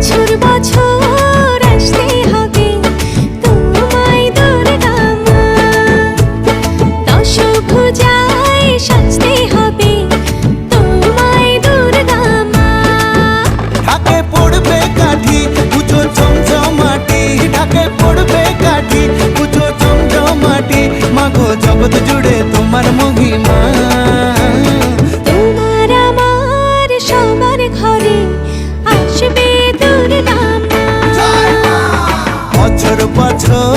বছর বছর আসতে হবে তোমায় দুর্গা মা, দশভুজায় সাজতে হবে তোমায় দুর্গা মা। ঢাকে পড়বে কাঠি পুজো জমজমাটি, ঢাকে পড়বে কাঠি পুজো জমজমাটি, মাগো জগৎ জুড়ে তোমার মহিমা। তোমার আমার সবার ঘরে আসবে দুর্গা মা। বছর বছর